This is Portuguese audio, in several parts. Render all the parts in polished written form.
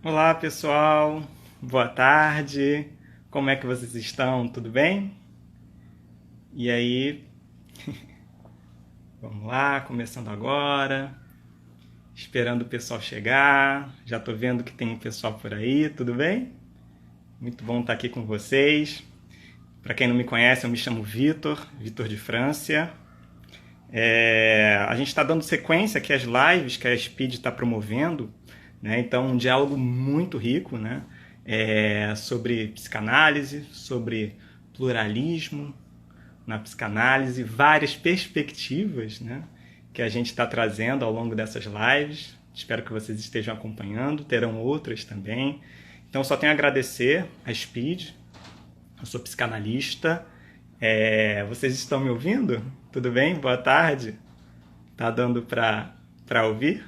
Olá, pessoal. Boa tarde. Como é que vocês estão? Tudo bem? E aí, vamos lá, começando agora. Esperando o pessoal chegar. Já tô vendo que tem um pessoal por aí, tudo bem? Muito bom estar aqui com vocês. Para quem não me conhece, eu me chamo Vitor, Vitor de França. A gente está dando sequência aqui às lives que a Speed está promovendo, né? Então, um diálogo muito rico, né? Sobre psicanálise, sobre pluralismo na psicanálise, várias perspectivas, né? Que a gente está trazendo ao longo dessas lives. Espero que vocês estejam acompanhando, terão outras também. Então, só tenho a agradecer a Speed. Eu sou psicanalista. Vocês estão me ouvindo? Tudo bem? Boa tarde. Tá dando para ouvir?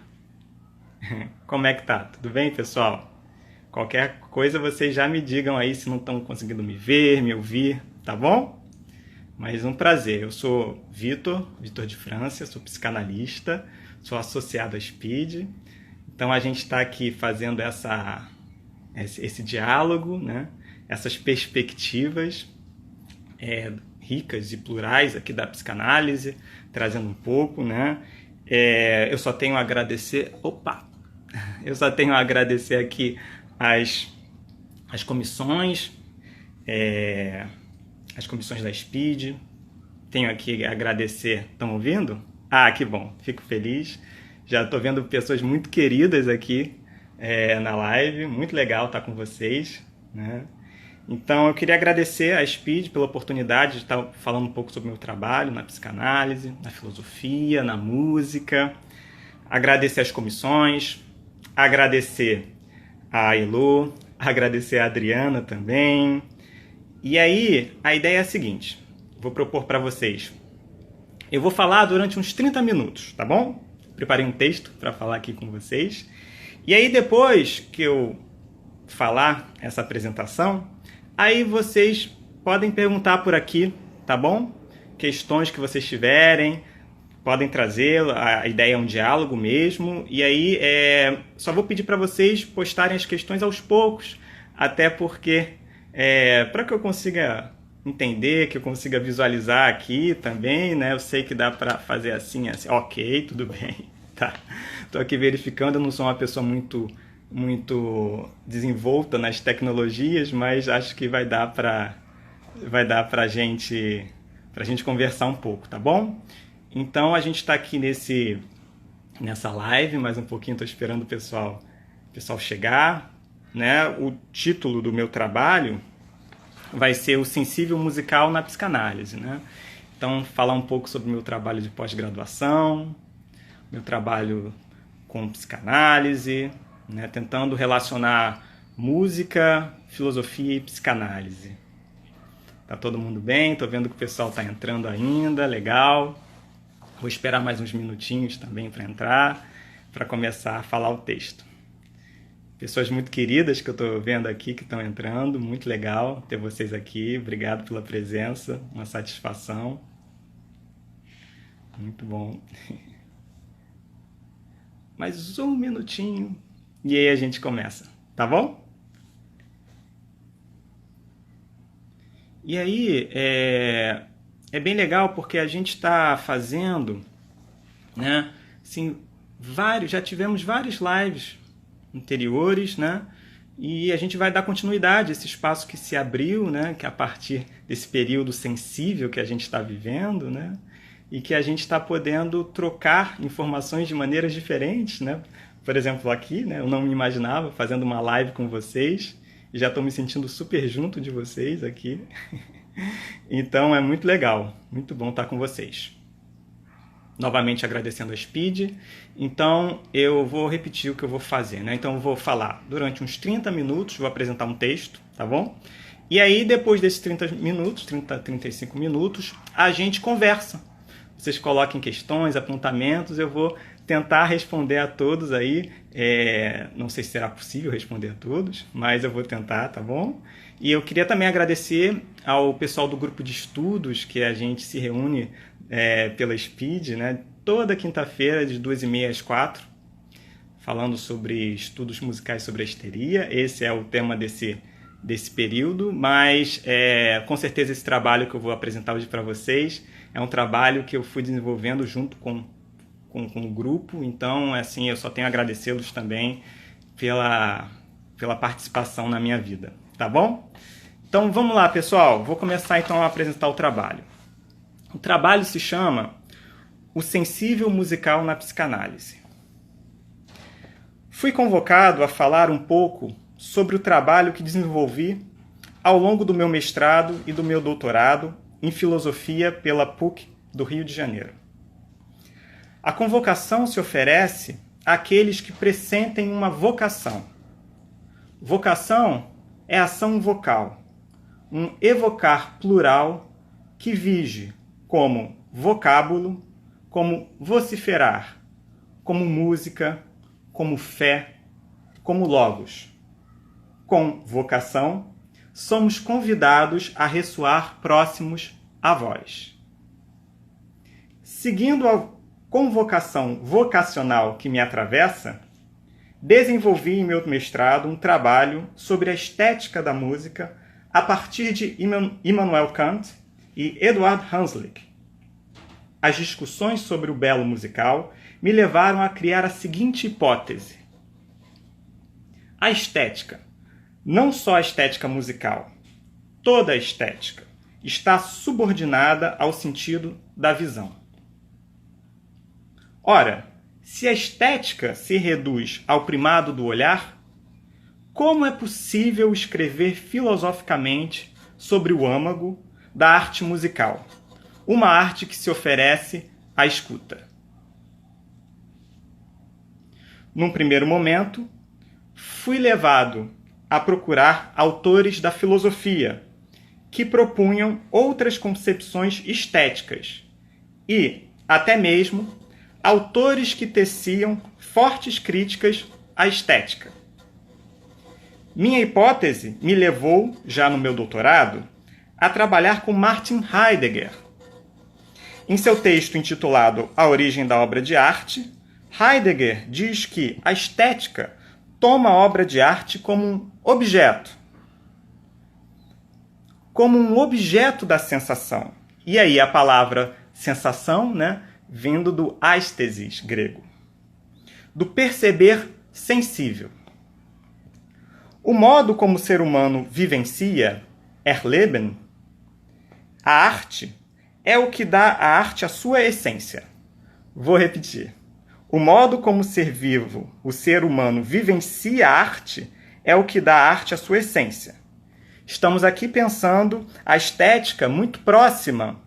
Como é que tá? Tudo bem, pessoal? Qualquer coisa vocês já me digam aí se não estão conseguindo me ver, me ouvir, tá bom? Mas um prazer. Eu sou Vitor, Vitor de França, sou psicanalista, sou associado à Speed. Então a gente está aqui fazendo esse diálogo, né? Essas perspectivas ricas e plurais aqui da psicanálise, trazendo um pouco, né? Eu só tenho a agradecer. Eu só tenho a agradecer aqui as comissões, as comissões da Speed. Tenho aqui a agradecer. Estão ouvindo? Ah, que bom, fico feliz. Já estou vendo pessoas muito queridas aqui na live. Muito legal estar com vocês, né? Então, eu queria agradecer à Speed pela oportunidade de estar falando um pouco sobre o meu trabalho na psicanálise, na filosofia, na música. Agradecer às comissões, agradecer a Elô, agradecer a Adriana também. E aí, a ideia é a seguinte, vou propor para vocês. Eu vou falar durante uns 30 minutos, tá bom? Preparei um texto para falar aqui com vocês. E aí, depois que eu falar essa apresentação, aí vocês podem perguntar por aqui, tá bom? Questões que vocês tiverem, podem trazer, a ideia é um diálogo mesmo. E aí só vou pedir para vocês postarem as questões aos poucos, até porque para que eu consiga entender, que eu consiga visualizar aqui também, né? Eu sei que dá para fazer assim, assim. Ok, tudo bem, tá? Tô aqui verificando, eu não sou uma pessoa muito desenvolta nas tecnologias, mas acho que vai dar pra gente conversar um pouco, tá bom? Então a gente está aqui nessa live, mais um pouquinho, estou esperando o pessoal chegar, né? O título do meu trabalho vai ser O Sensível Musical na Psicanálise, né? Então, falar um pouco sobre o meu trabalho de pós-graduação, meu trabalho com psicanálise, né, tentando relacionar música, filosofia e psicanálise. Tá todo mundo bem? Tô vendo que o pessoal tá entrando ainda, legal. Vou esperar mais uns minutinhos também para entrar, para começar a falar o texto. Pessoas muito queridas que eu tô vendo aqui que estão entrando, muito legal ter vocês aqui. Obrigado pela presença, uma satisfação. Muito bom. Mais um minutinho. E aí a gente começa, tá bom? E aí é bem legal porque a gente está fazendo, né? Assim, já tivemos várias lives anteriores, né? E a gente vai dar continuidade a esse espaço que se abriu, né? Que é a partir desse período sensível que a gente está vivendo, né? E que a gente está podendo trocar informações de maneiras diferentes, né? Por exemplo, aqui, né, eu não me imaginava fazendo uma live com vocês e já estou me sentindo super junto de vocês aqui. Então é muito legal, muito bom estar com vocês. Novamente agradecendo a Speed. Então eu vou repetir o que eu vou fazer, né? Então eu vou falar durante uns 30 minutos, vou apresentar um texto, tá bom? E aí depois desses 35 minutos, a gente conversa. Vocês coloquem questões, apontamentos, eu vou tentar responder a todos aí. Não sei se será possível responder a todos, mas eu vou tentar, tá bom? E eu queria também agradecer ao pessoal do grupo de estudos, que a gente se reúne pela Speed, né? Toda quinta-feira, de 2h30 às 4h, falando sobre estudos musicais sobre a histeria. Esse é o tema desse período, mas com certeza esse trabalho que eu vou apresentar hoje para vocês é um trabalho que eu fui desenvolvendo junto com o grupo, então assim, eu só tenho a agradecê-los também pela participação na minha vida, tá bom? Então vamos lá, pessoal, vou começar então a apresentar o trabalho. O trabalho se chama O Sensível Musical na Psicanálise. Fui convocado a falar um pouco sobre o trabalho que desenvolvi ao longo do meu mestrado e do meu doutorado em filosofia pela PUC do Rio de Janeiro. A convocação se oferece àqueles que pressentem uma vocação. Vocação é ação vocal, um evocar plural que vige como vocábulo, como vociferar, como música, como fé, como logos. Com vocação, somos convidados a ressoar próximos à voz. Seguindo a convocação vocacional que me atravessa, desenvolvi em meu mestrado um trabalho sobre a estética da música a partir de Immanuel Kant e Eduard Hanslick. As discussões sobre o belo musical me levaram a criar a seguinte hipótese. A estética, não só a estética musical, toda a estética, está subordinada ao sentido da visão. Ora, se a estética se reduz ao primado do olhar, como é possível escrever filosoficamente sobre o âmago da arte musical, uma arte que se oferece à escuta? Num primeiro momento, fui levado a procurar autores da filosofia que propunham outras concepções estéticas e, até mesmo, autores que teciam fortes críticas à estética. Minha hipótese me levou, já no meu doutorado, a trabalhar com Martin Heidegger. Em seu texto intitulado A Origem da Obra de Arte, Heidegger diz que a estética toma a obra de arte como um objeto da sensação. E aí a palavra sensação, vindo do aesthesis grego, do perceber sensível. O modo como o ser humano vivencia, Erleben, a arte, é o que dá à arte a sua essência. Vou repetir. O modo como o ser vivo, o ser humano, vivencia a arte é o que dá à arte a sua essência. Estamos aqui pensando a estética muito próxima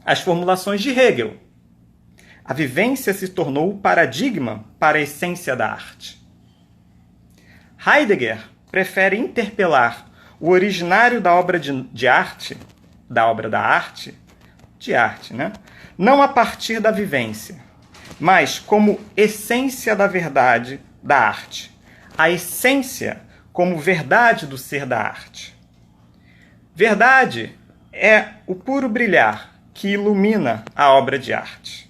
às formulações de Hegel. A vivência se tornou o paradigma para a essência da arte. Heidegger prefere interpelar o originário da obra de arte, não a partir da vivência, mas como essência da verdade da arte. A essência como verdade do ser da arte. Verdade é o puro brilhar que ilumina a obra de arte.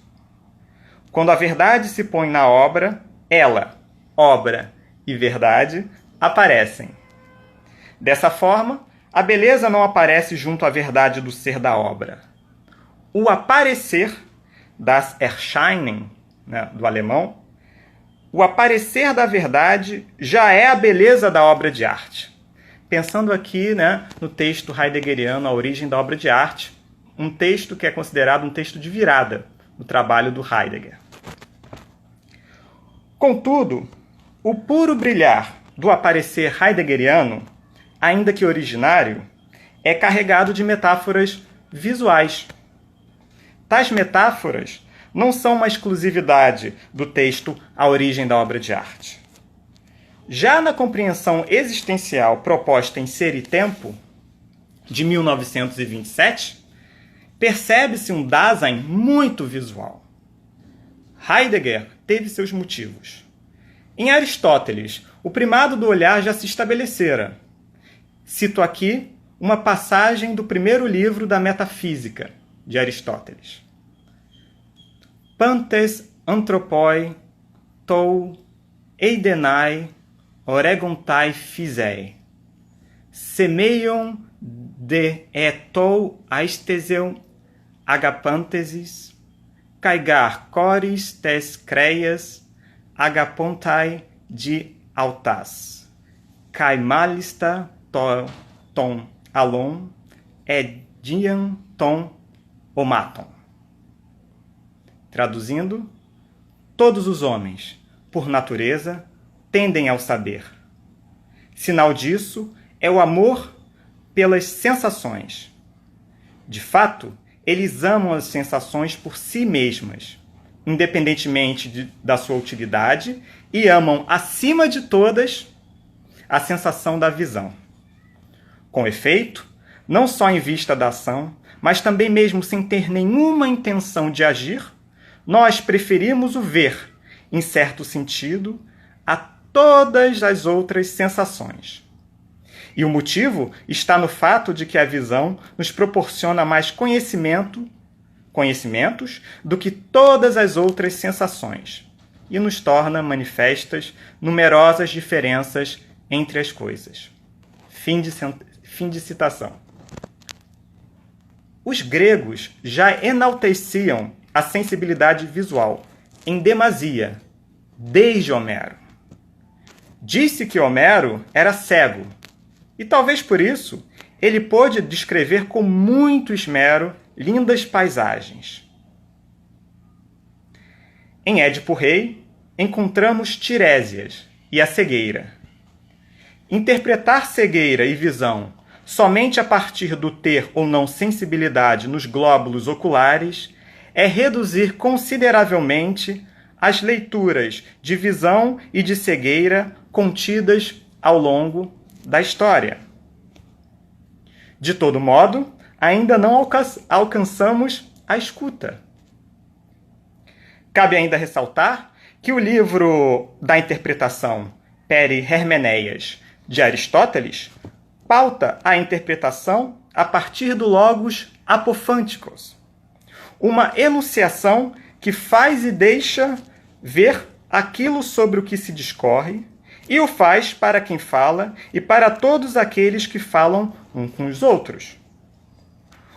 Quando a verdade se põe na obra, ela, obra e verdade, aparecem. Dessa forma, a beleza não aparece junto à verdade do ser da obra. O aparecer, das Erscheinen, do alemão, o aparecer da verdade já é a beleza da obra de arte. Pensando aqui no texto heideggeriano A Origem da Obra de Arte, um texto que é considerado um texto de virada no trabalho do Heidegger. Contudo, o puro brilhar do aparecer heideggeriano, ainda que originário, é carregado de metáforas visuais. Tais metáforas não são uma exclusividade do texto A Origem da Obra de Arte. Já na compreensão existencial proposta em Ser e Tempo, de 1927, percebe-se um Dasein muito visual. Heidegger teve seus motivos. Em Aristóteles, o primado do olhar já se estabelecera. Cito aqui uma passagem do primeiro livro da Metafísica, de Aristóteles. Pantes anthropoi tou eidenai, oregontai fizei. Semeion de etou aesteseu agapantesis, caigar cores tes creias, agapontai de altas, caimalista ton alon, edian ton omaton. Traduzindo, todos os homens, por natureza, tendem ao saber. Sinal disso é o amor pelas sensações. De fato, eles amam as sensações por si mesmas, independentemente da sua utilidade, e amam, acima de todas, a sensação da visão. Com efeito, não só em vista da ação, mas também mesmo sem ter nenhuma intenção de agir, nós preferimos o ver, em certo sentido, a todas as outras sensações. E o motivo está no fato de que a visão nos proporciona mais conhecimentos do que todas as outras sensações e nos torna manifestas numerosas diferenças entre as coisas. Fim de citação. Os gregos já enalteciam a sensibilidade visual em demasia, desde Homero. Disse que Homero era cego, e talvez por isso ele pôde descrever com muito esmero lindas paisagens. Em Édipo Rei, encontramos Tirésias e a cegueira. Interpretar cegueira e visão somente a partir do ter ou não sensibilidade nos glóbulos oculares é reduzir consideravelmente as leituras de visão e de cegueira contidas ao longo da história. De todo modo, ainda não alcançamos a escuta. Cabe ainda ressaltar que o livro da interpretação Peri Hermeneias de Aristóteles pauta a interpretação a partir do logos apofânticos, uma enunciação que faz e deixa ver aquilo sobre o que se discorre e o faz para quem fala e para todos aqueles que falam uns com os outros.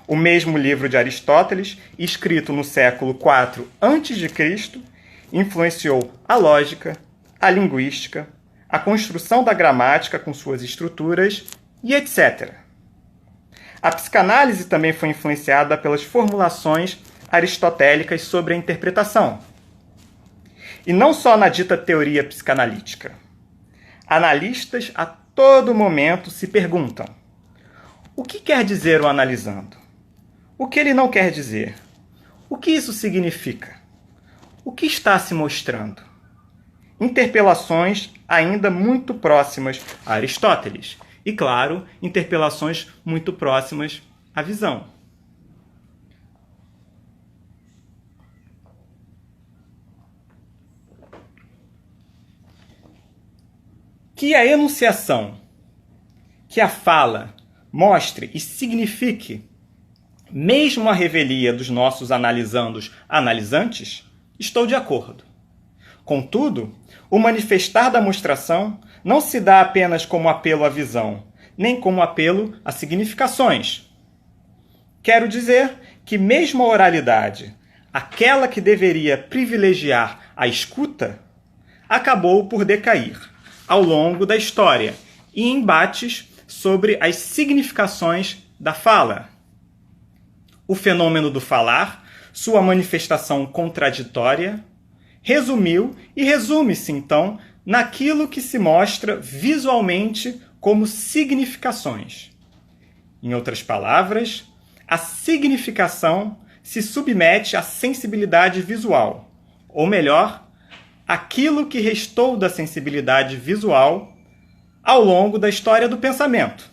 O mesmo livro de Aristóteles, escrito no século IV a.C., influenciou a lógica, a linguística, a construção da gramática com suas estruturas e etc. A psicanálise também foi influenciada pelas formulações aristotélicas sobre a interpretação. E não só na dita teoria psicanalítica. Analistas a todo momento se perguntam: o que quer dizer o analisando? O que ele não quer dizer? O que isso significa? O que está se mostrando? Interpelações ainda muito próximas a Aristóteles. E, claro, interpelações muito próximas à visão. Que a enunciação, que a fala mostre e signifique mesmo a revelia dos nossos analisantes, estou de acordo. Contudo, o manifestar da mostração não se dá apenas como apelo à visão, nem como apelo a significações. Quero dizer que mesmo a oralidade, aquela que deveria privilegiar a escuta, acabou por decair ao longo da história e em embates sobre as significações da fala. O fenômeno do falar, sua manifestação contraditória, resumiu e resume-se, então, naquilo que se mostra visualmente como significações. Em outras palavras, a significação se submete à sensibilidade visual, ou melhor, aquilo que restou da sensibilidade visual ao longo da história do pensamento,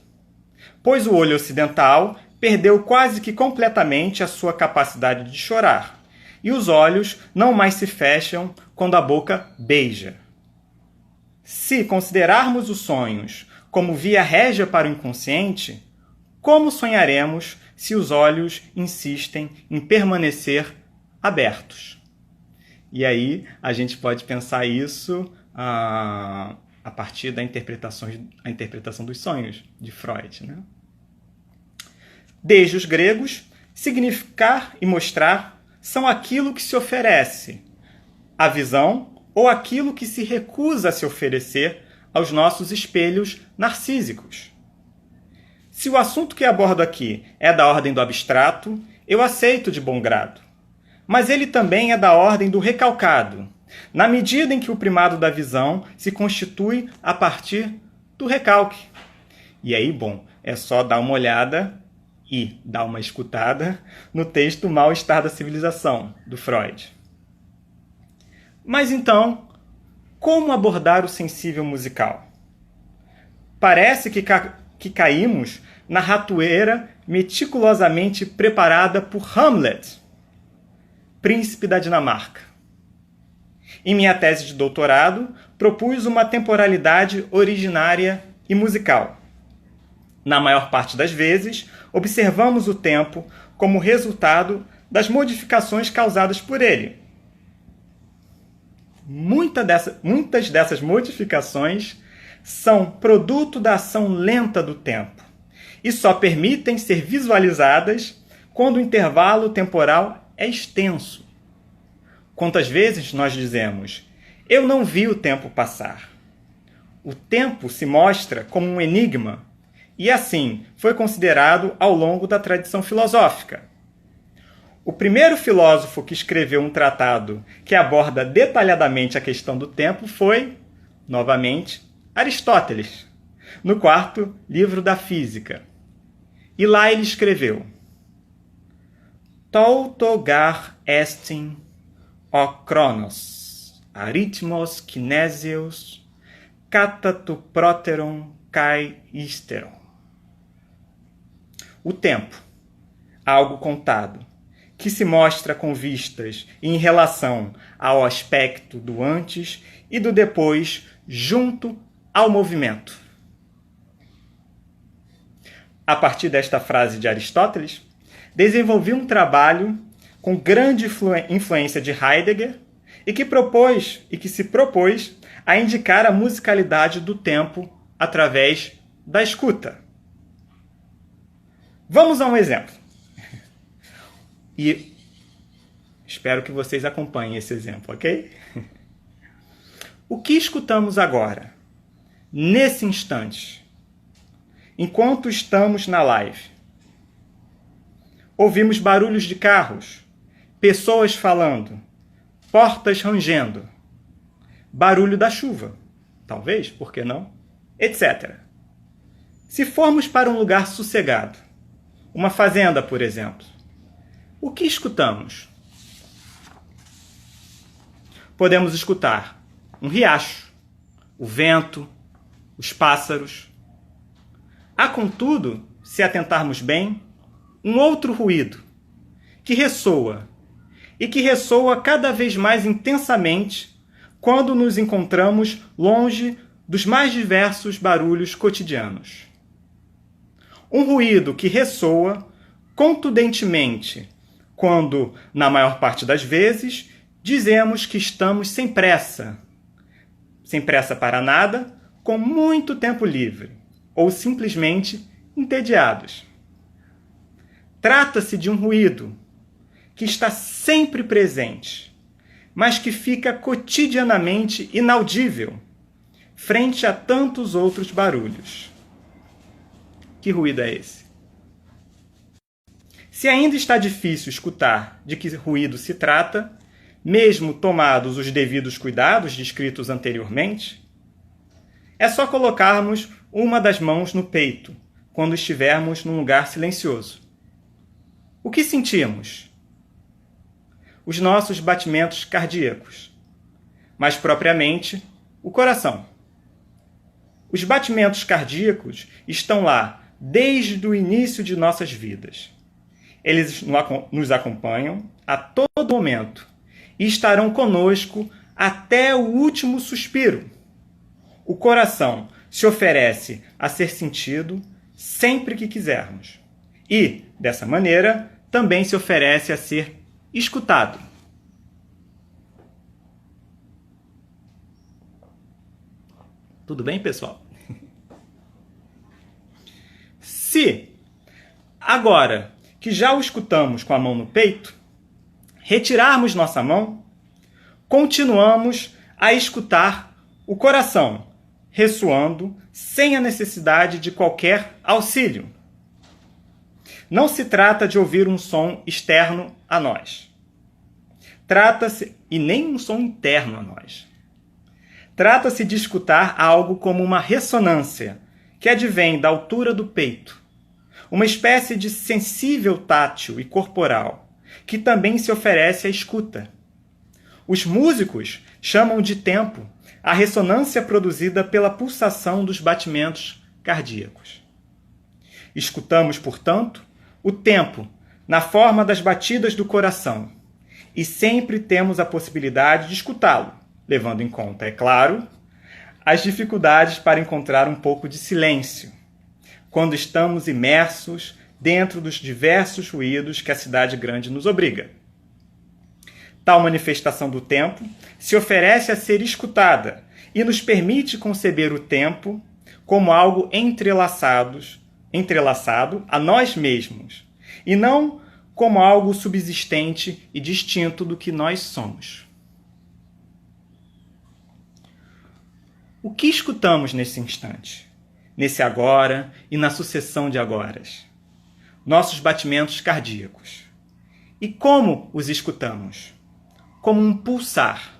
pois o olho ocidental perdeu quase que completamente a sua capacidade de chorar, e os olhos não mais se fecham quando a boca beija. Se considerarmos os sonhos como via régia para o inconsciente, como sonharemos se os olhos insistem em permanecer abertos? E aí a gente pode pensar isso a partir da interpretação dos sonhos de Freud, né? Desde os gregos, significar e mostrar são aquilo que se oferece à visão ou aquilo que se recusa a se oferecer aos nossos espelhos narcísicos. Se o assunto que abordo aqui é da ordem do abstrato, eu aceito de bom grado. Mas ele também é da ordem do recalcado, na medida em que o primado da visão se constitui a partir do recalque. E aí, bom, é só dar uma olhada e dar uma escutada no texto Mal-Estar da Civilização, do Freud. Mas então, como abordar o sensível musical? Parece que caímos na ratoeira meticulosamente preparada por Hamlet, príncipe da Dinamarca. Em minha tese de doutorado, propus uma temporalidade originária e musical. Na maior parte das vezes, observamos o tempo como resultado das modificações causadas por ele. Muitas dessas modificações são produto da ação lenta do tempo e só permitem ser visualizadas quando o intervalo temporal é extenso. Quantas vezes nós dizemos, eu não vi o tempo passar? O tempo se mostra como um enigma e assim foi considerado ao longo da tradição filosófica. O primeiro filósofo que escreveu um tratado que aborda detalhadamente a questão do tempo foi, novamente, Aristóteles, no 4º livro da Física. E lá ele escreveu: Tautogar estin o chronos, arithmos kinesios, kata tu proteron kai isteron. O tempo, algo contado, que se mostra com vistas em relação ao aspecto do antes e do depois junto ao movimento. A partir desta frase de Aristóteles, desenvolvi um trabalho com grande influência de Heidegger e que se propôs a indicar a musicalidade do tempo através da escuta. Vamos a um exemplo. E espero que vocês acompanhem esse exemplo, ok? O que escutamos agora, nesse instante, enquanto estamos na live? Ouvimos barulhos de carros, pessoas falando, portas rangendo, barulho da chuva, talvez, por que não? Etc. Se formos para um lugar sossegado, uma fazenda, por exemplo, o que escutamos? Podemos escutar um riacho, o vento, os pássaros. Há, contudo, se atentarmos bem, um outro ruído, que ressoa, e que ressoa cada vez mais intensamente quando nos encontramos longe dos mais diversos barulhos cotidianos. Um ruído que ressoa contundentemente quando, na maior parte das vezes, dizemos que estamos sem pressa para nada, com muito tempo livre, ou simplesmente entediados. Trata-se de um ruído que está sempre presente, mas que fica cotidianamente inaudível frente a tantos outros barulhos. Que ruído é esse? Se ainda está difícil escutar de que ruído se trata, mesmo tomados os devidos cuidados descritos anteriormente, é só colocarmos uma das mãos no peito quando estivermos num lugar silencioso. O que sentimos? Os nossos batimentos cardíacos, mais propriamente, o coração. Os batimentos cardíacos estão lá desde o início de nossas vidas. Eles nos acompanham a todo momento e estarão conosco até o último suspiro. O coração se oferece a ser sentido sempre que quisermos. E, dessa maneira, também se oferece a ser escutado. Tudo bem, pessoal? Se, agora que já o escutamos com a mão no peito, retirarmos nossa mão, continuamos a escutar o coração, ressoando sem a necessidade de qualquer auxílio. Não se trata de ouvir um som externo a nós. Trata-se, e nem um som interno a nós. Trata-se de escutar algo como uma ressonância, que advém da altura do peito, uma espécie de sensível tátil e corporal, que também se oferece à escuta. Os músicos chamam de tempo a ressonância produzida pela pulsação dos batimentos cardíacos. Escutamos, portanto, o tempo na forma das batidas do coração, e sempre temos a possibilidade de escutá-lo, levando em conta, é claro, as dificuldades para encontrar um pouco de silêncio, quando estamos imersos dentro dos diversos ruídos que a cidade grande nos obriga. Tal manifestação do tempo se oferece a ser escutada e nos permite conceber o tempo como algo entrelaçado a nós mesmos, e não como algo subsistente e distinto do que nós somos. O que escutamos nesse instante, nesse agora e na sucessão de agoras? Nossos batimentos cardíacos. E como os escutamos? Como um pulsar,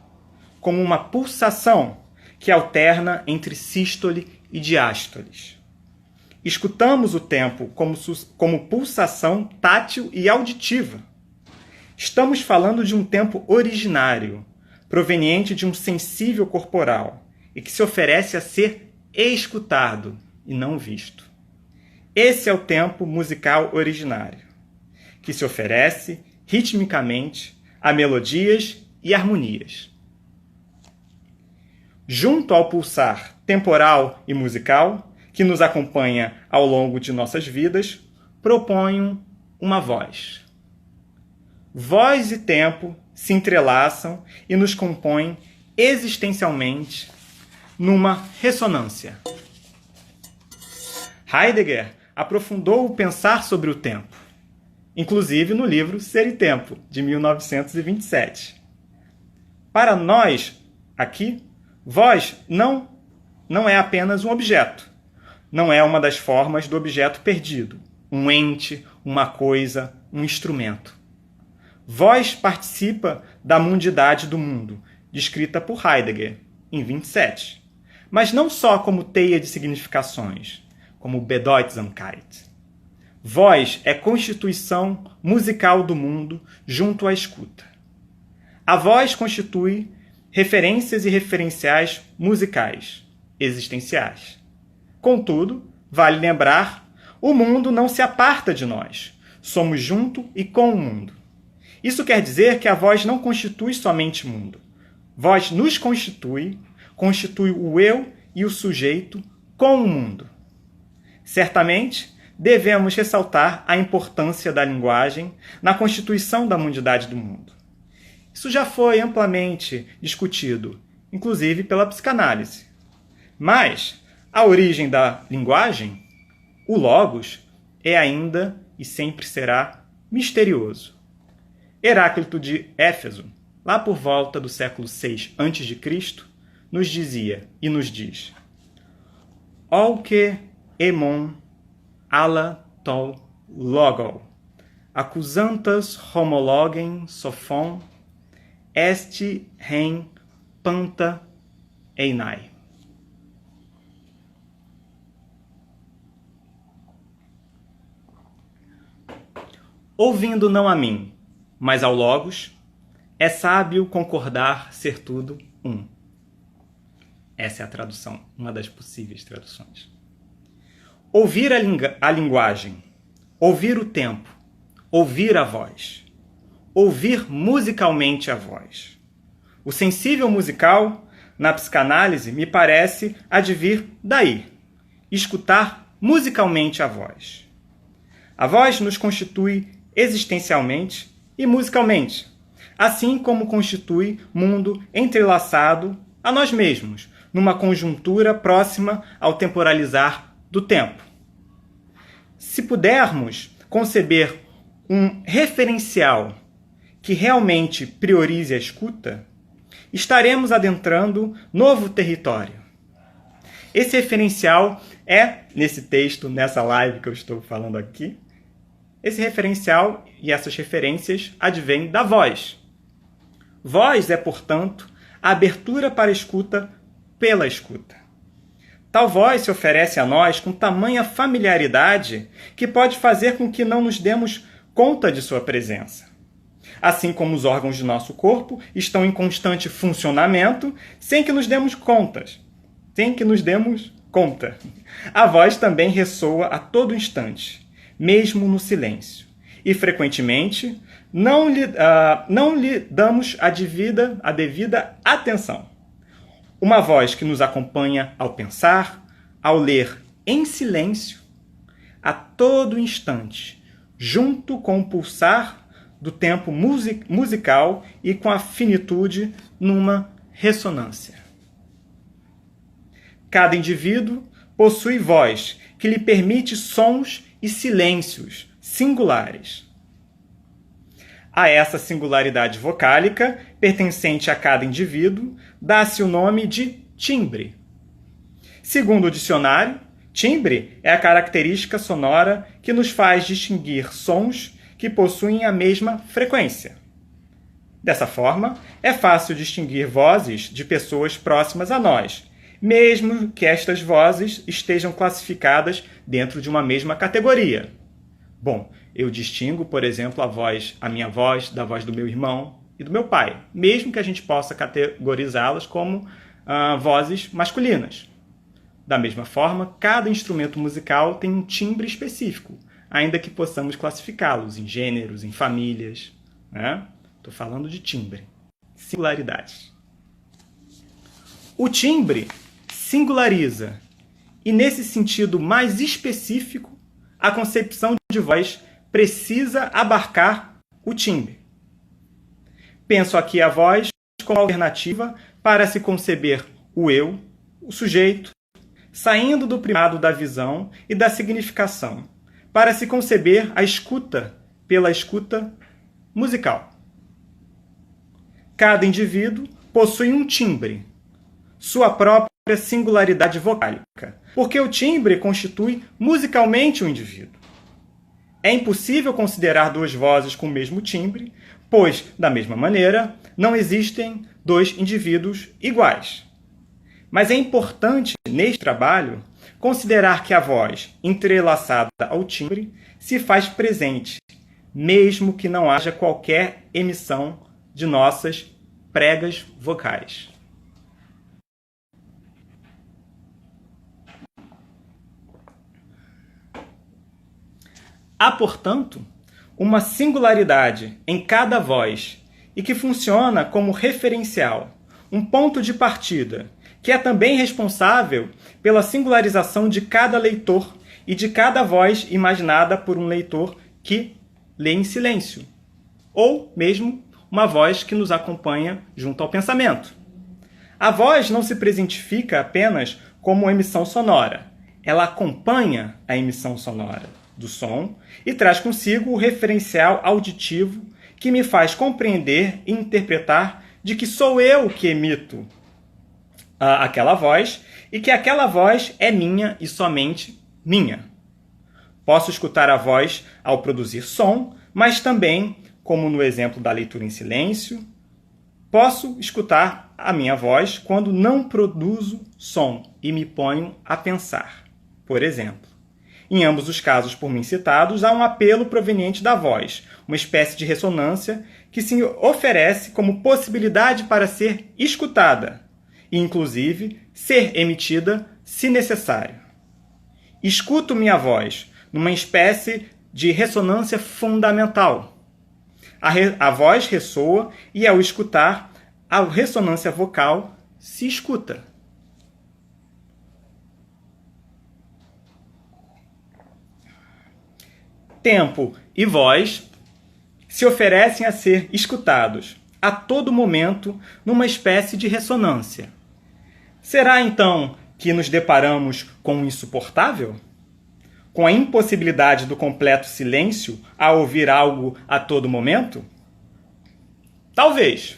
como uma pulsação que alterna entre sístole e diástoles. Escutamos o tempo como pulsação tátil e auditiva. Estamos falando de um tempo originário, proveniente de um sensível corporal, e que se oferece a ser escutado e não visto. Esse é o tempo musical originário, que se oferece ritmicamente a melodias e harmonias. Junto ao pulsar temporal e musical, que nos acompanha ao longo de nossas vidas, proponho uma voz. Voz e tempo se entrelaçam e nos compõem existencialmente numa ressonância. Heidegger aprofundou o pensar sobre o tempo, inclusive no livro Ser e Tempo, de 1927. Para nós, aqui, voz não é apenas um objeto, não é uma das formas do objeto perdido, um ente, uma coisa, um instrumento. Voz participa da mundidade do mundo, descrita por Heidegger, em 27. Mas não só como teia de significações, como Bedeutsamkeit. Voz é constituição musical do mundo junto à escuta. A voz constitui referências e referenciais musicais, existenciais. Contudo, vale lembrar, o mundo não se aparta de nós. Somos junto e com o mundo. Isso quer dizer que a voz não constitui somente mundo. Voz nos constitui o eu e o sujeito com o mundo. Certamente, devemos ressaltar a importância da linguagem na constituição da mundidade do mundo. Isso já foi amplamente discutido, inclusive pela psicanálise. Mas a origem da linguagem, o logos, é ainda e sempre será misterioso. Heráclito de Éfeso, lá por volta do século VI a.C., nos dizia e nos diz: Olke emon ala tol logo, accusantas homologen sophon, esti ren panta einai. Ouvindo não a mim, mas ao logos, é sábio concordar ser tudo um. Essa é a tradução, uma das possíveis traduções. Ouvir a linguagem, ouvir o tempo, ouvir a voz, ouvir musicalmente a voz. O sensível musical, na psicanálise, me parece advir daí, escutar musicalmente a voz. A voz nos constitui existencialmente e musicalmente, assim como constitui mundo entrelaçado a nós mesmos, numa conjuntura próxima ao temporalizar do tempo. Se pudermos conceber um referencial que realmente priorize a escuta, estaremos adentrando novo território. Esse referencial é, nesse texto, nessa live que eu estou falando aqui, esse referencial e essas referências advêm da voz. Voz é, portanto, a abertura para a escuta pela escuta. Tal voz se oferece a nós com tamanha familiaridade que pode fazer com que não nos demos conta de sua presença. Assim como os órgãos de nosso corpo estão em constante funcionamento sem que nos demos conta. A voz também ressoa a todo instante, mesmo no silêncio. E, frequentemente, não lhe damos a devida atenção. Uma voz que nos acompanha ao pensar, ao ler em silêncio, a todo instante, junto com o pulsar do tempo musical e com a finitude numa ressonância. Cada indivíduo possui voz que lhe permite sons e silêncios singulares. A essa singularidade vocálica, pertencente a cada indivíduo, dá-se o nome de timbre. Segundo o dicionário, timbre é a característica sonora que nos faz distinguir sons que possuem a mesma frequência. Dessa forma, é fácil distinguir vozes de pessoas próximas a nós, mesmo que estas vozes estejam classificadas dentro de uma mesma categoria. Bom, eu distingo, por exemplo, a minha voz da voz do meu irmão e do meu pai, mesmo que a gente possa categorizá-las como vozes masculinas. Da mesma forma, cada instrumento musical tem um timbre específico, ainda que possamos classificá-los em gêneros, em famílias. Estou falando de timbre, singularidades. O timbre singulariza, e nesse sentido mais específico, a concepção de voz precisa abarcar o timbre. Penso aqui a voz como alternativa para se conceber o eu, o sujeito, saindo do primado da visão e da significação, para se conceber a escuta pela escuta musical. Cada indivíduo possui um timbre, sua própria singularidade vocálica, porque o timbre constitui musicalmente o indivíduo. É impossível considerar duas vozes com o mesmo timbre, pois, da mesma maneira, não existem dois indivíduos iguais. Mas é importante, neste trabalho, considerar que a voz, entrelaçada ao timbre, se faz presente, mesmo que não haja qualquer emissão de nossas pregas vocais. Há, portanto, uma singularidade em cada voz e que funciona como referencial, um ponto de partida, que é também responsável pela singularização de cada leitor e de cada voz imaginada por um leitor que lê em silêncio, ou mesmo uma voz que nos acompanha junto ao pensamento. A voz não se presentifica apenas como emissão sonora, ela acompanha a emissão sonora do som e traz consigo o referencial auditivo que me faz compreender e interpretar de que sou eu que emito aquela voz e que aquela voz é minha e somente minha. Posso escutar a voz ao produzir som, mas também, como no exemplo da leitura em silêncio, posso escutar a minha voz quando não produzo som e me ponho a pensar, por exemplo. Em ambos os casos por mim citados, há um apelo proveniente da voz, uma espécie de ressonância que se oferece como possibilidade para ser escutada e, inclusive, ser emitida se necessário. Escuto minha voz numa espécie de ressonância fundamental. A voz ressoa e, ao escutar, a ressonância vocal se escuta. Tempo e voz se oferecem a ser escutados a todo momento numa espécie de ressonância. Será então que nos deparamos com o insuportável? Com a impossibilidade do completo silêncio a ouvir algo a todo momento? Talvez,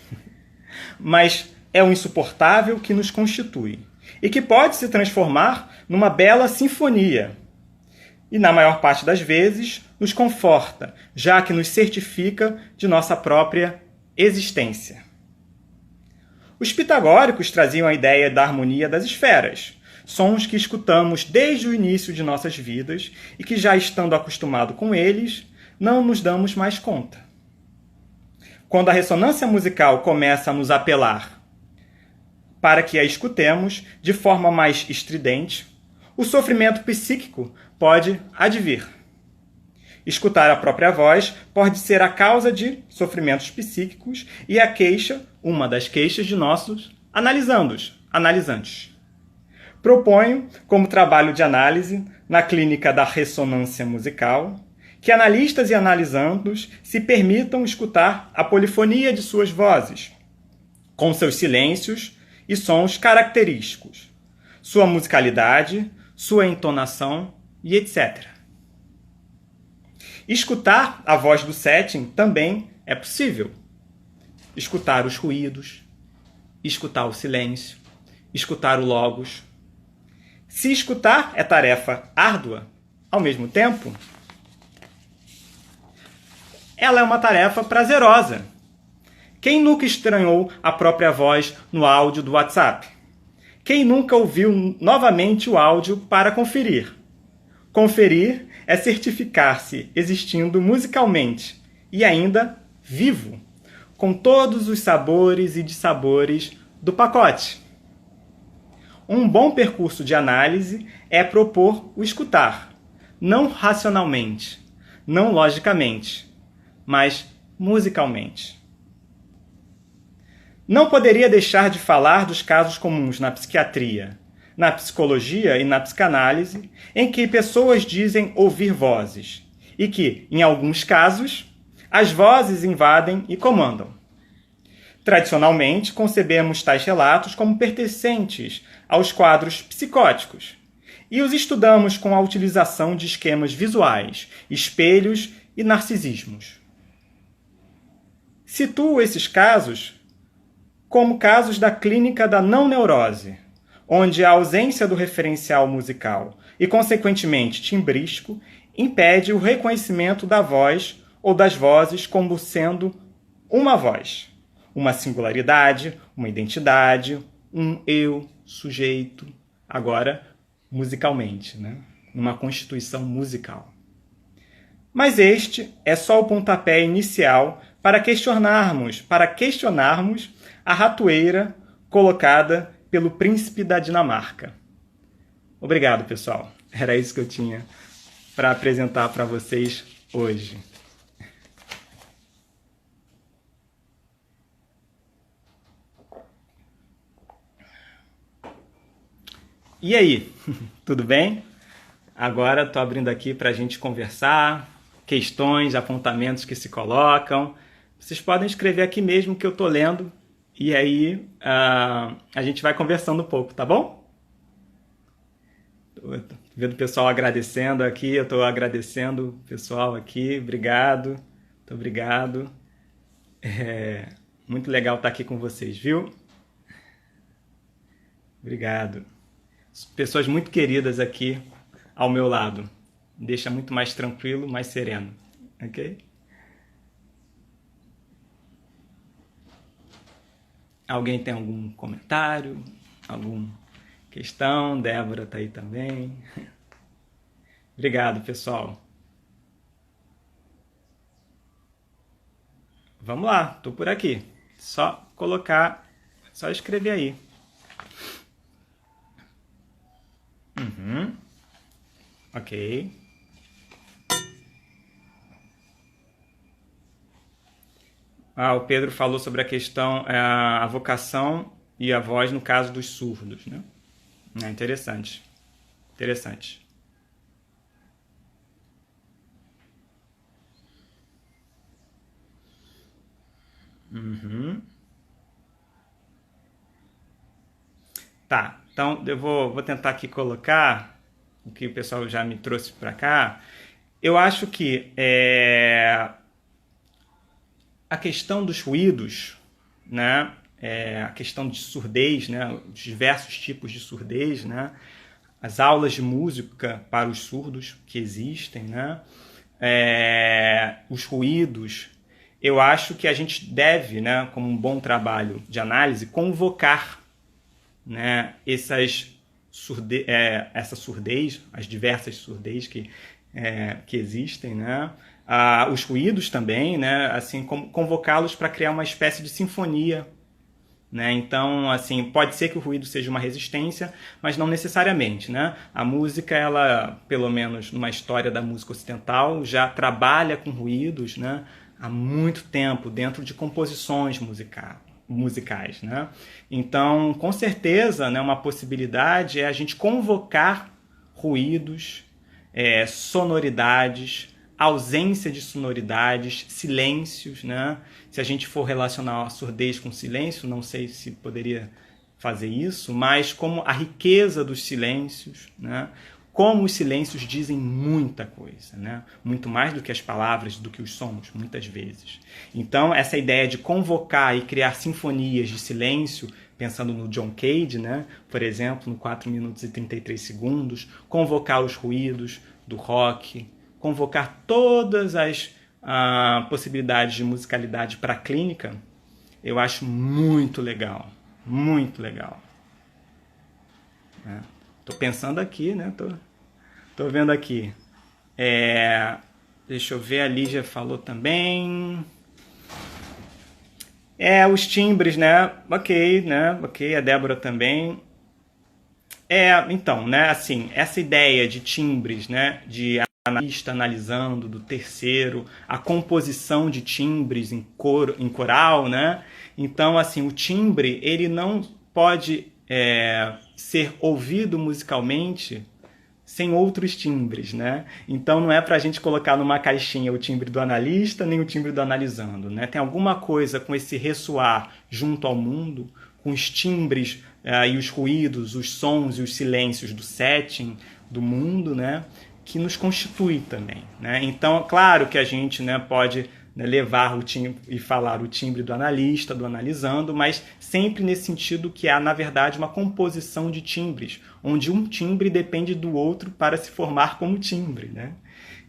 mas é o insuportável que nos constitui e que pode se transformar numa bela sinfonia. E, na maior parte das vezes, nos conforta, já que nos certifica de nossa própria existência. Os pitagóricos traziam a ideia da harmonia das esferas, sons que escutamos desde o início de nossas vidas e que, já estando acostumados com eles, não nos damos mais conta. Quando a ressonância musical começa a nos apelar para que a escutemos de forma mais estridente, o sofrimento psíquico pode advir. Escutar a própria voz pode ser a causa de sofrimentos psíquicos e a queixa, uma das queixas de nossos analisantes. Proponho, como trabalho de análise na clínica da ressonância musical, que analistas e analisandos se permitam escutar a polifonia de suas vozes, com seus silêncios e sons característicos, sua musicalidade, sua entonação e etc. Escutar a voz do setting também é possível. Escutar os ruídos, escutar o silêncio, escutar o logos. Se escutar é tarefa árdua, ao mesmo tempo, ela é uma tarefa prazerosa. Quem nunca estranhou a própria voz no áudio do WhatsApp? Quem nunca ouviu novamente o áudio para conferir? Conferir é certificar-se existindo musicalmente e ainda vivo, com todos os sabores e dissabores do pacote. Um bom percurso de análise é propor o escutar, não racionalmente, não logicamente, mas musicalmente. Não poderia deixar de falar dos casos comuns na psiquiatria, na psicologia e na psicanálise, em que pessoas dizem ouvir vozes, e que, em alguns casos, as vozes invadem e comandam. Tradicionalmente, concebemos tais relatos como pertencentes aos quadros psicóticos, e os estudamos com a utilização de esquemas visuais, espelhos e narcisismos. Situo esses casos como casos da clínica da não-neurose, onde a ausência do referencial musical e, consequentemente, timbrístico, impede o reconhecimento da voz ou das vozes como sendo uma voz, uma singularidade, uma identidade, um eu, sujeito, agora musicalmente, né? Uma constituição musical. Mas este é só o pontapé inicial para questionarmos a ratoeira colocada pelo príncipe da Dinamarca. Obrigado, pessoal. Era isso que eu tinha para apresentar para vocês hoje. E aí, tudo bem? Agora estou abrindo aqui para a gente conversar, questões, apontamentos que se colocam. Vocês podem escrever aqui mesmo que eu estou lendo e aí a gente vai conversando um pouco, tá bom? Tô vendo o pessoal agradecendo aqui, eu estou agradecendo o pessoal aqui, obrigado, muito obrigado. Muito legal estar aqui com vocês, viu? Obrigado. Pessoas muito queridas aqui ao meu lado. Me deixa muito mais tranquilo, mais sereno. Ok? Alguém tem algum comentário? Alguma questão? Débora está aí também. Obrigado, pessoal. Vamos lá, estou por aqui. Só escrever aí. Ok. O Pedro falou sobre a questão, a vocação e a voz no caso dos surdos, né? Interessante. Interessante. Tá. Então, eu vou tentar aqui colocar o que o pessoal já me trouxe para cá. Eu acho que a questão dos ruídos, né? A questão de surdez, né? Os diversos tipos de surdez, né? As aulas de música para os surdos que existem, né? Os ruídos. Eu acho que a gente deve, né, como um bom trabalho de análise, convocar, né, essa surdez, as diversas surdez que existem, né, os ruídos também, né, assim, convocá-los para criar uma espécie de sinfonia, né? Então, assim, pode ser que o ruído seja uma resistência, mas não necessariamente, né? A música, ela, pelo menos numa história da música ocidental, já trabalha com ruídos, né, há muito tempo dentro de composições musicais, né? Então, com certeza, né, uma possibilidade é a gente convocar ruídos, sonoridades, ausência de sonoridades, silêncios, né? Se a gente for relacionar a surdez com silêncio, não sei se poderia fazer isso, mas como a riqueza dos silêncios, né? Como os silêncios dizem muita coisa, né? Muito mais do que as palavras, do que os sons, muitas vezes. Então, essa ideia de convocar e criar sinfonias de silêncio, pensando no John Cage, né? Por exemplo, no 4 minutos e 33 segundos, convocar os ruídos do rock, convocar todas as possibilidades de musicalidade para a clínica, eu acho muito legal, muito legal. Tô pensando aqui, né? Tô vendo aqui. Deixa eu ver, a Lígia falou também. Os timbres, né? Ok, né? Ok, a Débora também. Então, né? Assim, essa ideia de timbres, né? De analista analisando, do terceiro, a composição de timbres em coral, né? Então, assim, o timbre, ele não pode ser ouvido musicalmente sem outros timbres, né? Então não é para a gente colocar numa caixinha o timbre do analista nem o timbre do analisando, né? Tem alguma coisa com esse ressoar junto ao mundo, com os timbres e os ruídos, os sons e os silêncios do setting do mundo, né? Que nos constitui também, né? Então, claro que a gente, né, pode, né, levar o timbre e falar o timbre do analista, do analisando, mas sempre nesse sentido que há, na verdade, uma composição de timbres, onde um timbre depende do outro para se formar como timbre, né?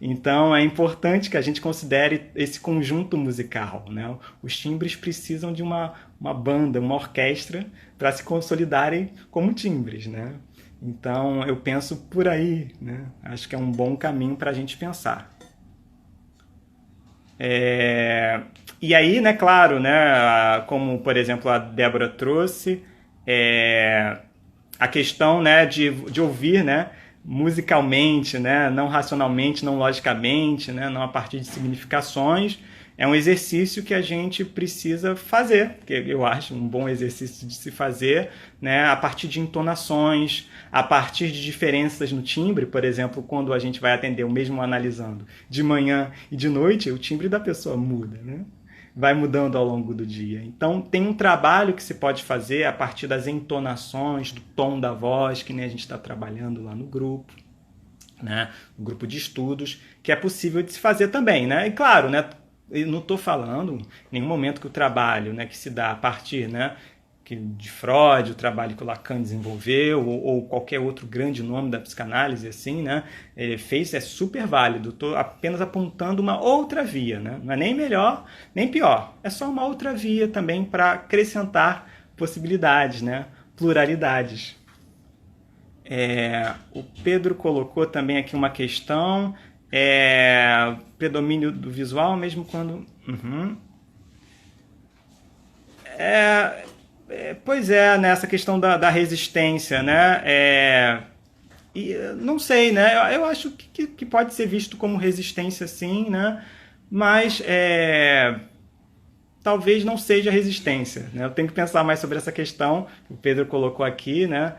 Então, é importante que a gente considere esse conjunto musical, né? Os timbres precisam de uma banda, uma orquestra, para se consolidarem como timbres, né? Então, eu penso por aí, né? Acho que é um bom caminho para a gente pensar. E aí, né, claro, né, como, por exemplo, a Débora trouxe, a questão, né, de ouvir, né, musicalmente, né, não racionalmente, não logicamente, né, não a partir de significações, é um exercício que a gente precisa fazer, que eu acho um bom exercício de se fazer, né, a partir de entonações, a partir de diferenças no timbre. Por exemplo, quando a gente vai atender o mesmo analisando de manhã e de noite, o timbre da pessoa muda, né? Vai mudando ao longo do dia. Então, tem um trabalho que se pode fazer a partir das entonações, do tom da voz, que nem a gente está trabalhando lá no grupo, né? No grupo de estudos, que é possível de se fazer também, né? E claro, né, eu não estou falando em nenhum momento que o trabalho, né, que se dá a partir, né, de Freud, o trabalho que o Lacan desenvolveu, ou qualquer outro grande nome da psicanálise, assim, né, fez, é super válido. Estou apenas apontando uma outra via, né? Não é nem melhor, nem pior. É só uma outra via também para acrescentar possibilidades, né? Pluralidades. O Pedro colocou também aqui uma questão... predomínio do visual, mesmo quando... Pois é, né, essa questão da resistência, né? E não sei, né? Eu acho que pode ser visto como resistência, sim, né? Mas talvez não seja resistência, né? Eu tenho que pensar mais sobre essa questão que o Pedro colocou aqui, né?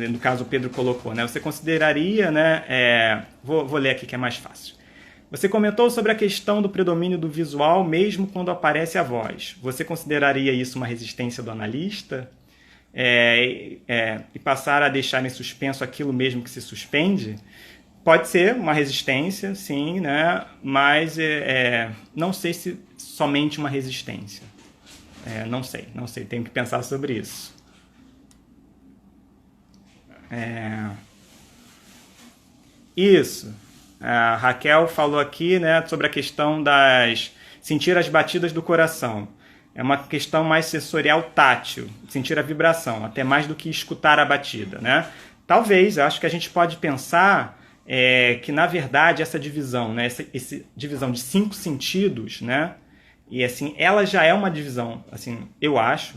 No caso, o Pedro colocou, né? Você consideraria, né? Vou ler aqui que é mais fácil. Você comentou sobre a questão do predomínio do visual mesmo quando aparece a voz. Você consideraria isso uma resistência do analista? e passar a deixar em suspenso aquilo mesmo que se suspende, pode ser uma resistência, sim, né? Mas não sei se somente uma resistência. Não sei, tenho que pensar sobre isso. Isso. A Raquel falou aqui, né, sobre a questão das sentir as batidas do coração. É uma questão mais sensorial tátil, sentir a vibração, até mais do que escutar a batida, né? Talvez, eu acho que a gente pode pensar que, na verdade, essa divisão, né, essa divisão de 5 sentidos, né, e assim, ela já é uma divisão, assim, eu acho,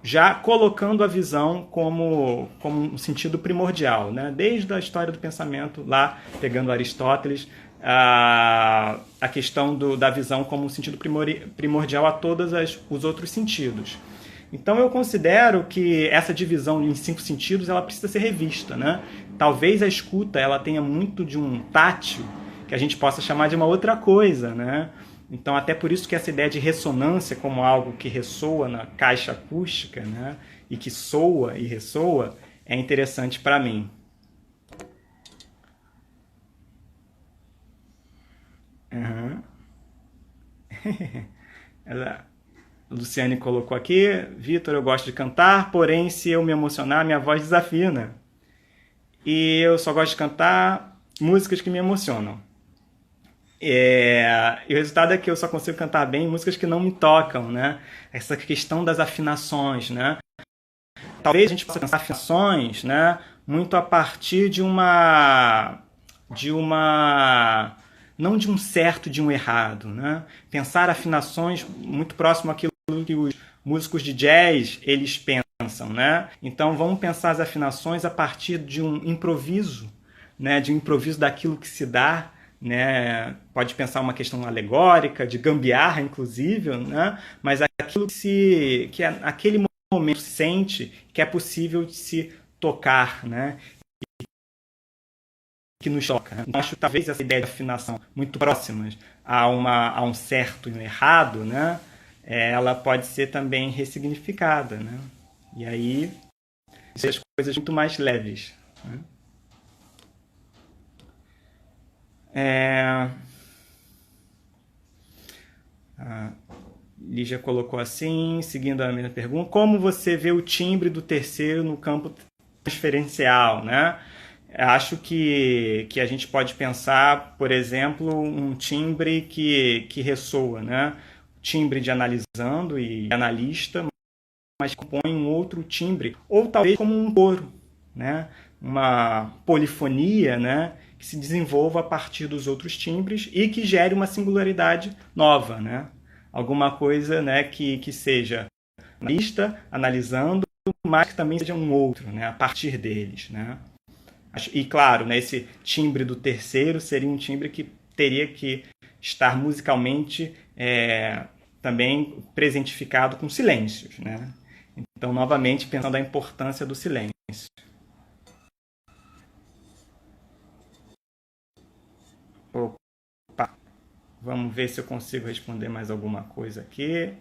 já colocando a visão como um sentido primordial, né? Desde a história do pensamento, lá pegando Aristóteles, a questão da visão como um sentido primordial a todos os outros sentidos. Então eu considero que essa divisão em 5 sentidos ela precisa ser revista, né? Talvez a escuta ela tenha muito de um tátil que a gente possa chamar de uma outra coisa, né? Então, até por isso que essa ideia de ressonância como algo que ressoa na caixa acústica, né, e que soa e ressoa, é interessante para mim. Uhum. A Luciane colocou aqui, Vitor, eu gosto de cantar, porém, se eu me emocionar, minha voz desafina. E eu só gosto de cantar músicas que me emocionam. E o resultado é que eu só consigo cantar bem músicas que não me tocam, né? Essa questão das afinações, né? Talvez a gente possa pensar afinações, né? Muito a partir não de um certo, de um errado, né? Pensar afinações muito próximo àquilo que os músicos de jazz eles pensam, né? Então vamos pensar as afinações a partir de um improviso, né? De um improviso daquilo que se dá, né? Pode pensar uma questão alegórica, de gambiarra, inclusive, né? Mas aquilo que aquele momento se sente que é possível de se tocar, né? Que nos toca. Né? Então, acho que talvez essa ideia de afinação muito próximas a um certo e um errado, né? Ela pode ser também ressignificada, né? E aí, as coisas muito mais leves. Né? A Lígia colocou assim, seguindo a minha pergunta, como você vê o timbre do terceiro no campo transferencial, né? Acho que a gente pode pensar, por exemplo, um timbre que ressoa, né? Timbre de analisando e analista, mas compõe um outro timbre, ou talvez como um coro, né? Uma polifonia, né? Que se desenvolva a partir dos outros timbres e que gere uma singularidade nova, né? Alguma coisa, né, que seja analista, analisando, mas que também seja um outro, né? A partir deles, né? E claro, né, esse timbre do terceiro seria um timbre que teria que estar musicalmente também presentificado com silêncios, né? Então, novamente, pensando a importância do silêncio. Opa, vamos ver se eu consigo responder mais alguma coisa aqui.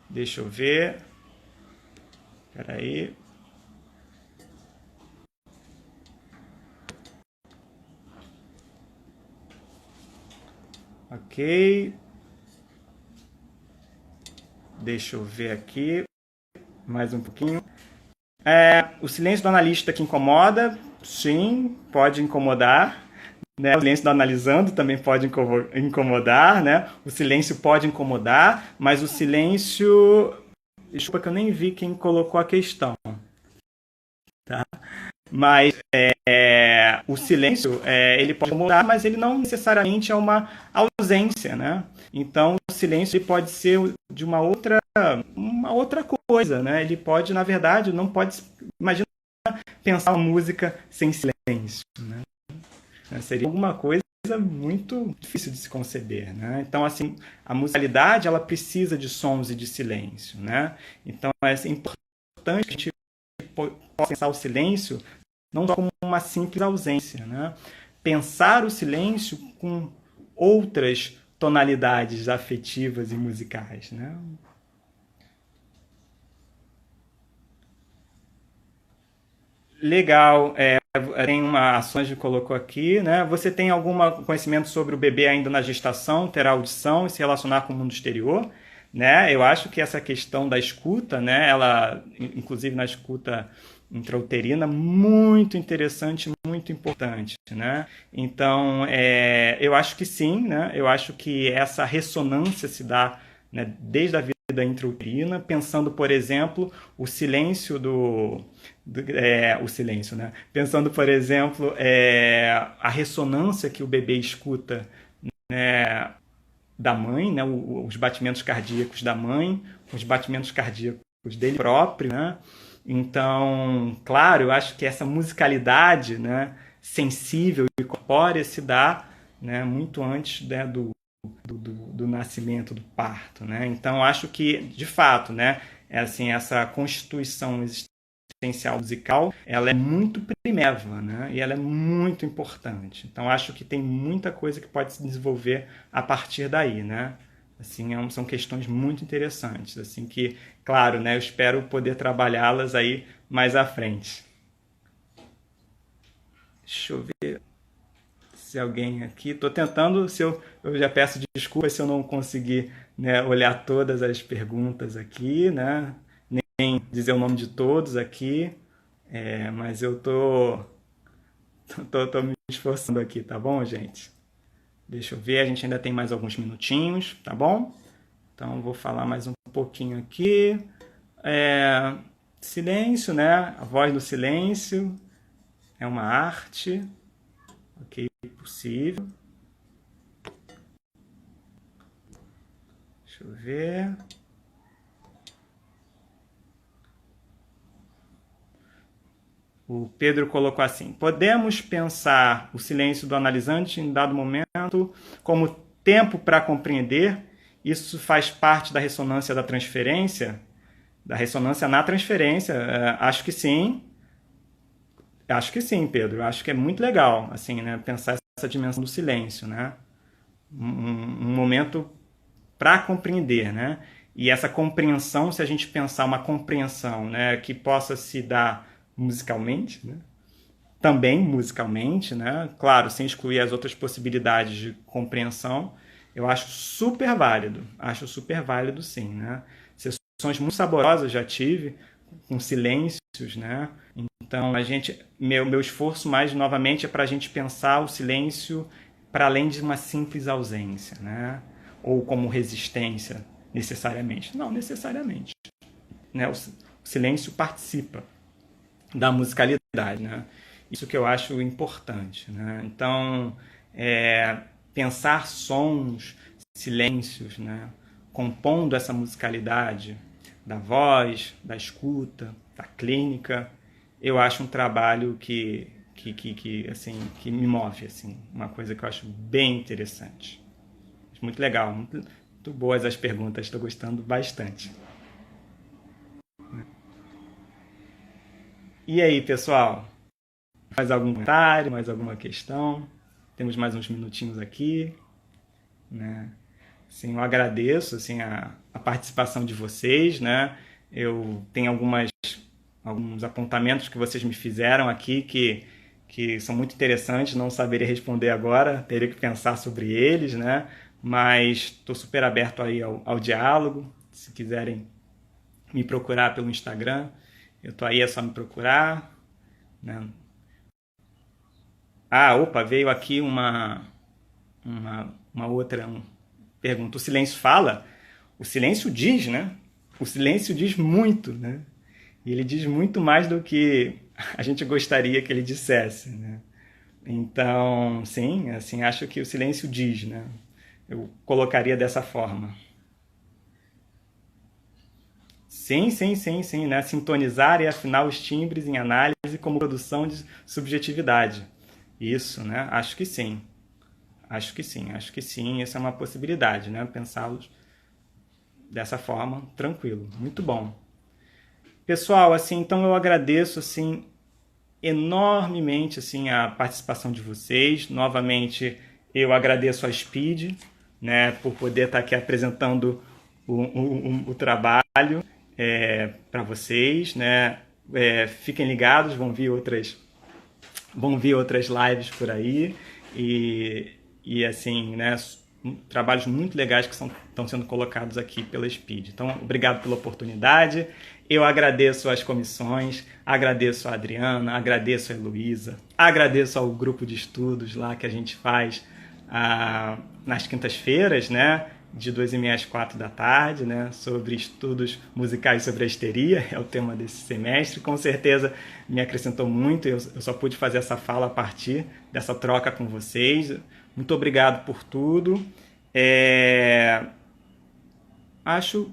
Deixa eu ver. Espera aí. Ok. Deixa eu ver aqui. Mais um pouquinho. O silêncio do analista que incomoda, sim, pode incomodar. Né? O silêncio do analisando também pode incomodar. Né? O silêncio pode incomodar, mas o silêncio... Desculpa que eu nem vi quem colocou a questão. Tá? Mas o silêncio ele pode incomodar, mas ele não necessariamente é uma ausência, né? Então o silêncio ele pode ser de uma outra coisa, né? Ele pode, na verdade, não pode. Imagina pensar uma música sem silêncio, né? Seria alguma coisa muito difícil de se conceber, né? Então assim a musicalidade ela precisa de sons e de silêncio, né? Então é importante que a gente possa pensar o silêncio não só como uma simples ausência, né? Pensar o silêncio com outras tonalidades afetivas e musicais, né? Legal, tem uma ações que colocou aqui, né? Você tem algum conhecimento sobre o bebê ainda na gestação, ter audição e se relacionar com o mundo exterior, né? Eu acho que essa questão da escuta, né? Ela, inclusive na escuta intrauterina, muito interessante, muito importante, né? Então, eu acho que sim, né? Eu acho que essa ressonância se dá, né, desde a vida intrauterina, pensando, por exemplo, o silêncio o silêncio, né? Pensando, por exemplo, a ressonância que o bebê escuta, né, da mãe, né, os batimentos cardíacos da mãe, os batimentos cardíacos dele próprio, né? Então, claro, eu acho que essa musicalidade, né, sensível e corpórea se dá, né, muito antes, né, do nascimento, do parto, né? Então, acho que, de fato, né, assim, essa constituição existencial musical, ela é muito primeva, né? E ela é muito importante. Então, acho que tem muita coisa que pode se desenvolver a partir daí, né? Assim, são questões muito interessantes, assim que, claro, né, eu espero poder trabalhá-las aí mais à frente. Deixa eu ver se alguém aqui... Estou tentando, eu já peço desculpas se eu não conseguir, né, olhar todas as perguntas aqui, né? Nem dizer o nome de todos aqui, mas eu tô me esforçando aqui, tá bom, gente? Deixa eu ver, a gente ainda tem mais alguns minutinhos, tá bom? Então, vou falar mais um pouquinho aqui. Silêncio, né? A voz do silêncio é uma arte, ok? Possível. Deixa eu ver. O Pedro colocou assim: podemos pensar o silêncio do analisante em dado momento como tempo para compreender? Isso faz parte da ressonância da transferência? Da ressonância na transferência? Acho que sim. Acho que sim, Pedro. Acho que é muito legal, assim, né, pensar essa dimensão do silêncio, né? Um momento para compreender, né? E essa compreensão, se a gente pensar uma compreensão, né, que possa se dar musicalmente, né? Também musicalmente, né? Claro, sem excluir as outras possibilidades de compreensão, eu acho super válido sim, né? Sessões muito saborosas já tive, com silêncios, né? Então, meu esforço mais novamente é para a gente pensar o silêncio para além de uma simples ausência, né? Ou como resistência, necessariamente. Não necessariamente, né? O silêncio participa da musicalidade, né? Isso que eu acho importante, né? Então, pensar sons, silêncios, né, compondo essa musicalidade da voz, da escuta, da clínica, eu acho um trabalho assim, que me move, assim, uma coisa que eu acho bem interessante. Muito legal, muito boas as perguntas, estou gostando bastante. E aí, pessoal? Mais algum comentário, mais alguma questão? Temos mais uns minutinhos aqui, né? Assim, eu agradeço assim, a participação de vocês, né? Eu tenho alguns apontamentos que vocês me fizeram aqui que são muito interessantes, não saberia responder agora, teria que pensar sobre eles, né? Mas estou super aberto aí ao diálogo. Se quiserem me procurar pelo Instagram, eu estou aí, é só me procurar, né? Opa, veio aqui uma outra pergunta. O silêncio fala? O silêncio diz, né? O silêncio diz muito, né? E ele diz muito mais do que a gente gostaria que ele dissesse, né? Então, sim, assim, acho que o silêncio diz, né? Eu colocaria dessa forma. Sim, sim, sim, sim, né? Sintonizar e afinar os timbres em análise como produção de subjetividade. Isso, né? Acho que sim. Acho que sim, acho que sim. Essa é uma possibilidade, né? Pensá-los dessa forma, tranquilo. Muito bom. Pessoal, assim, então eu agradeço, assim, enormemente, assim, a participação de vocês. Novamente, eu agradeço a Speed, né, por poder estar aqui apresentando o trabalho para vocês, né? Fiquem ligados, vão vir outras lives por aí e assim, né, trabalhos muito legais que estão sendo colocados aqui pela Speed. Então, obrigado pela oportunidade. Eu agradeço às comissões, agradeço a Adriana, agradeço a Heloísa, agradeço ao grupo de estudos lá que a gente faz nas quintas-feiras, né, de 2h30 às 4 da tarde, né, sobre estudos musicais sobre a histeria, é o tema desse semestre. Com certeza me acrescentou muito, eu só pude fazer essa fala a partir dessa troca com vocês. Muito obrigado por tudo. Acho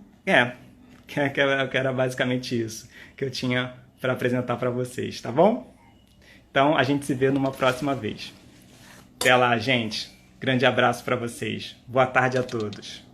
que era basicamente isso que eu tinha para apresentar para vocês, tá bom? Então a gente se vê numa próxima vez. Até lá, gente. Grande abraço para vocês. Boa tarde a todos.